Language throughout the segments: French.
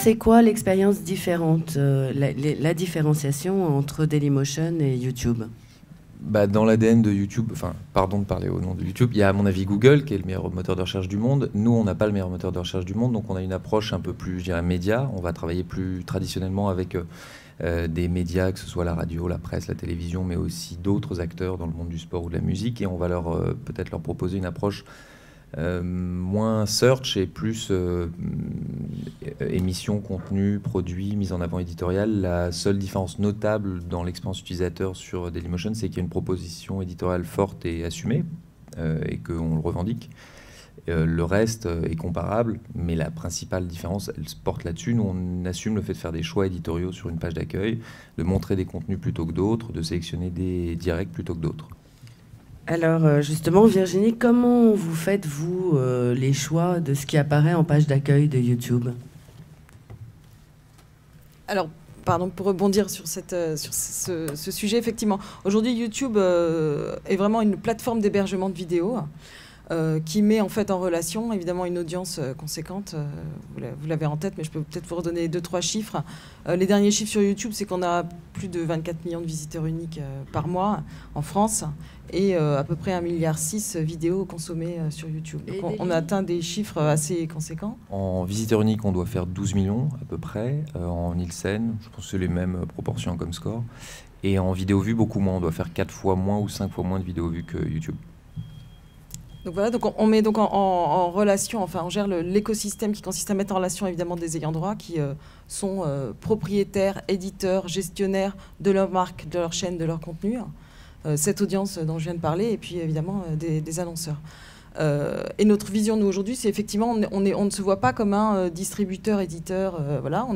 C'est quoi l'expérience différente, la différenciation entre Dailymotion et YouTube? Bah, dans l'ADN de YouTube, enfin, pardon de parler au nom de YouTube, il y a à mon avis Google qui est le meilleur moteur de recherche du monde. Nous, on n'a pas le meilleur moteur de recherche du monde, donc on a une approche un peu plus, je dirais, média. On va travailler plus traditionnellement avec des médias, que ce soit la radio, la presse, la télévision, mais aussi d'autres acteurs dans le monde du sport ou de la musique, et on va peut-être leur proposer une approche moins search et plus émission, contenu, produit, mise en avant éditoriale. La seule différence notable dans l'expérience utilisateur sur Dailymotion, c'est qu'il y a une proposition éditoriale forte et assumée et qu'on le revendique. Le reste est comparable, mais la principale différence, elle se porte là-dessus. Nous, on assume le fait de faire des choix éditoriaux sur une page d'accueil, de montrer des contenus plutôt que d'autres, de sélectionner des directs plutôt que d'autres. Alors justement, Virginie, comment vous faites, vous, les choix de ce qui apparaît en page d'accueil de YouTube? Alors, pardon, pour rebondir sur ce sujet, effectivement, aujourd'hui, YouTube est vraiment une plateforme d'hébergement de vidéos qui met en fait en relation, évidemment, une audience conséquente. Vous l'avez en tête, mais je peux peut-être vous redonner 2-3 chiffres. Les derniers chiffres sur YouTube, c'est qu'on a plus de 24 millions de visiteurs uniques par mois en France et à peu près 1,6 milliard vidéos consommées sur YouTube. Donc on a atteint des chiffres assez conséquents. En visiteurs uniques, on doit faire 12 millions à peu près. En Nielsen, je pense que c'est les mêmes proportions comme score. Et en vidéo vue, beaucoup moins. On doit faire 4 fois moins ou 5 fois moins de vidéos vues que YouTube. Donc voilà, donc on met donc en relation, enfin on gère l'écosystème qui consiste à mettre en relation évidemment des ayants droit qui sont propriétaires, éditeurs, gestionnaires de leur marque, de leur chaîne, de leur contenu, cette audience dont je viens de parler, et puis évidemment des annonceurs. Et notre vision, nous, aujourd'hui, c'est effectivement, on ne se voit pas comme un distributeur, éditeur, voilà,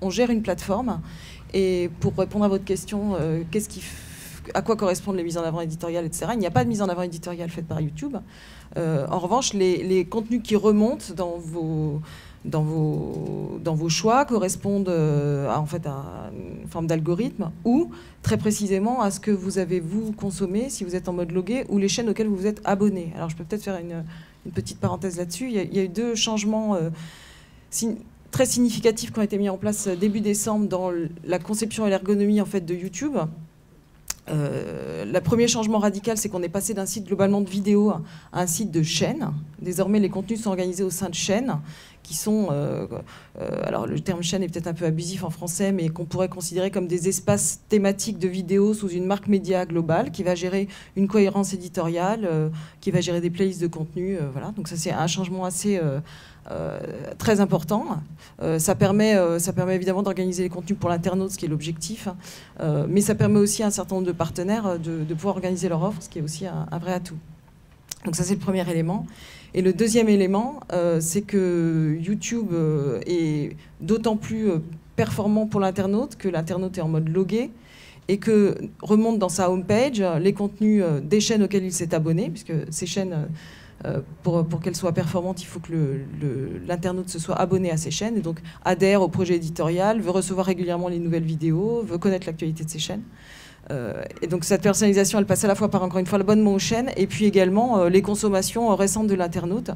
on gère une plateforme, et pour répondre à votre question, à quoi correspondent les mises en avant éditoriales, etc. Il n'y a pas de mise en avant éditoriale faite par YouTube. En revanche, les contenus qui remontent dans vos choix correspondent en fait, à une forme d'algorithme ou très précisément à ce que vous avez vous consommé si vous êtes en mode logué ou les chaînes auxquelles vous vous êtes abonné. Alors je peux peut-être faire une petite parenthèse là-dessus. Il y a eu 2 changements très significatifs qui ont été mis en place début décembre dans la conception et l'ergonomie en fait, de YouTube. Le premier changement radical, c'est qu'on est passé d'un site globalement de vidéo à un site de chaîne. Désormais, les contenus sont organisés au sein de chaînes qui sont, alors le terme chaîne est peut-être un peu abusif en français, mais qu'on pourrait considérer comme des espaces thématiques de vidéos sous une marque média globale qui va gérer une cohérence éditoriale, qui va gérer des playlists de contenu. Voilà. Donc ça, c'est un changement assez très important. Ça permet évidemment d'organiser les contenus pour l'internaute, ce qui est l'objectif, mais ça permet aussi à un certain nombre de partenaires de pouvoir organiser leur offre, ce qui est aussi un vrai atout. Donc ça, c'est le premier élément. Et le deuxième élément, c'est que YouTube est d'autant plus performant pour l'internaute que l'internaute est en mode logué et que remonte dans sa homepage les contenus des chaînes auxquelles il s'est abonné, puisque ces chaînes, pour qu'elles soient performantes, il faut que l'internaute se soit abonné à ces chaînes et donc adhère au projet éditorial, veut recevoir régulièrement les nouvelles vidéos, veut connaître l'actualité de ces chaînes. Et donc cette personnalisation, elle passe à la fois par, encore une fois, l'abonnement aux chaînes et puis également les consommations récentes de l'internaute.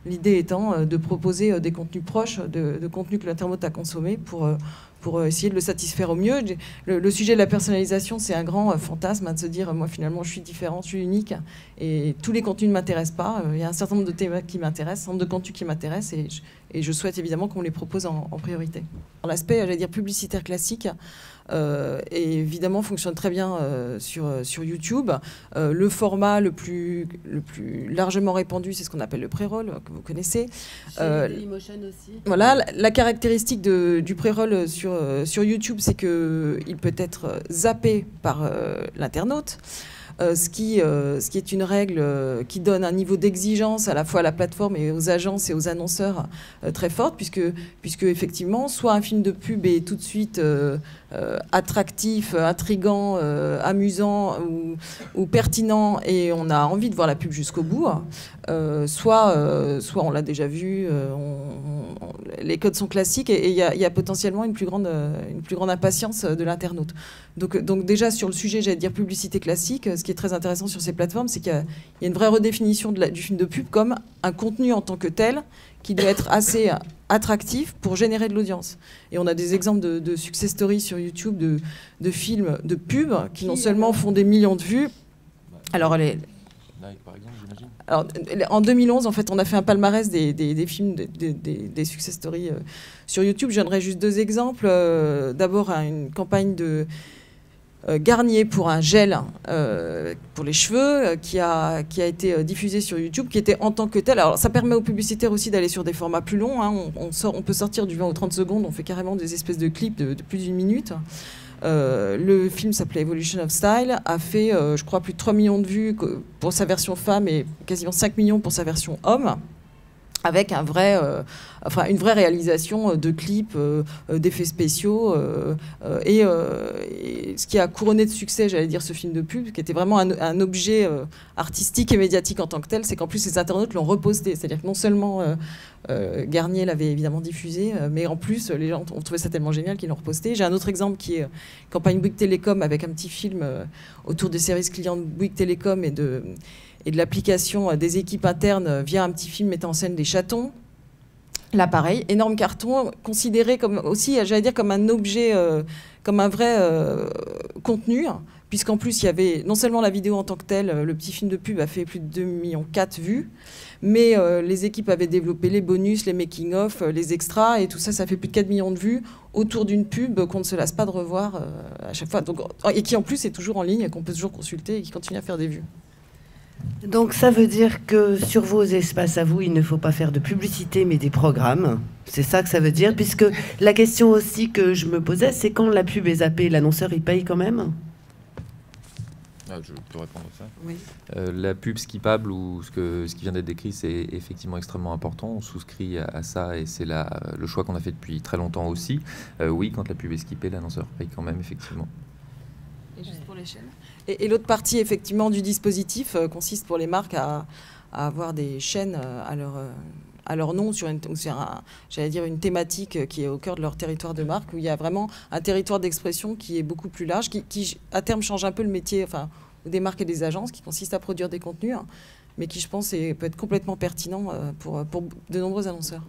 L'idée étant de proposer des contenus proches de contenus que l'internaute a consommés pour essayer de le satisfaire au mieux. Le sujet de la personnalisation, c'est un grand fantasme, de se dire, moi finalement je suis différent, je suis unique et tous les contenus ne m'intéressent pas. Il y a un certain nombre de thèmes qui m'intéressent, un certain nombre de contenus qui m'intéressent et je souhaite évidemment qu'on les propose en priorité. L'aspect, j'allais dire, publicitaire classique, et évidemment fonctionne très bien sur YouTube. Le format le plus largement répandu, c'est ce qu'on appelle le pré-roll, que vous connaissez. Dailymotion aussi. Voilà, la caractéristique du pré-roll sur YouTube, c'est qu'il peut être zappé par l'internaute. Ce qui est une règle qui donne un niveau d'exigence à la fois à la plateforme et aux agences et aux annonceurs très forte, puisque effectivement, soit un film de pub est tout de suite attractif, intriguant, amusant ou pertinent et on a envie de voir la pub jusqu'au bout, soit on l'a déjà vu, les codes sont classiques et il y a potentiellement une plus grande impatience de l'internaute. Donc déjà sur le sujet, j'allais dire publicité classique, ce qui est très intéressant sur ces plateformes, c'est qu'il y a une vraie redéfinition du film de pub comme un contenu en tant que tel qui doit être assez attractif pour générer de l'audience. Et on a des exemples de success stories sur YouTube, de films, de pubs, qui non seulement font des millions de vues. Alors, Nike, par exemple, j'imagine. Alors, en 2011, en fait, on a fait un palmarès des films, des success stories sur YouTube. Je donnerai juste 2 exemples. D'abord, une campagne de Garnier pour un gel pour les cheveux qui a été diffusé sur YouTube, qui était en tant que tel. Alors ça permet aux publicitaires aussi d'aller sur des formats plus longs, hein. On peut sortir du 20 ou 30 secondes, on fait carrément des espèces de clips de plus d'1 minute. Le film s'appelait Evolution of Style, a fait je crois plus de 3 millions de vues pour sa version femme et quasiment 5 millions pour sa version homme, avec une vraie réalisation de clips, d'effets spéciaux, et ce qui a couronné de succès, j'allais dire, ce film de pub, qui était vraiment un objet artistique et médiatique en tant que tel, c'est qu'en plus les internautes l'ont reposté, c'est-à-dire que non seulement Garnier l'avait évidemment diffusé, mais en plus les gens ont trouvé ça tellement génial qu'ils l'ont reposté. J'ai un autre exemple qui est campagne Bouygues Télécom, avec un petit film autour des services clients de Bouygues Télécom et de l'application des équipes internes via un petit film mettant en scène des chatons. Là, pareil, énorme carton, considéré comme aussi, j'allais dire, comme un objet, comme un vrai contenu, puisqu'en plus, il y avait non seulement la vidéo en tant que telle, le petit film de pub a fait plus de 2,4 millions vues, mais les équipes avaient développé les bonus, les making-of, les extras, et tout ça, ça fait plus de 4 millions de vues autour d'une pub qu'on ne se lasse pas de revoir à chaque fois, donc, et qui en plus est toujours en ligne, qu'on peut toujours consulter et qui continue à faire des vues. Donc ça veut dire que sur vos espaces à vous, il ne faut pas faire de publicité mais des programmes. C'est ça que ça veut dire, puisque la question aussi que je me posais, c'est quand la pub est zappée, l'annonceur il paye quand même? Je peux répondre à ça. Oui. La pub skippable ou ce qui vient d'être décrit, c'est effectivement extrêmement important. On souscrit à ça et c'est le choix qu'on a fait depuis très longtemps aussi. Oui, quand la pub est skippée, l'annonceur paye quand même, effectivement. Et juste pour les chaînes. Et l'autre partie, effectivement, du dispositif consiste pour les marques à avoir des chaînes à leur nom sur j'allais dire une thématique qui est au cœur de leur territoire de marque, où il y a vraiment un territoire d'expression qui est beaucoup plus large, qui à terme change un peu le métier des marques et des agences, qui consiste à produire des contenus, mais qui, je pense, peut être complètement pertinent pour de nombreux annonceurs.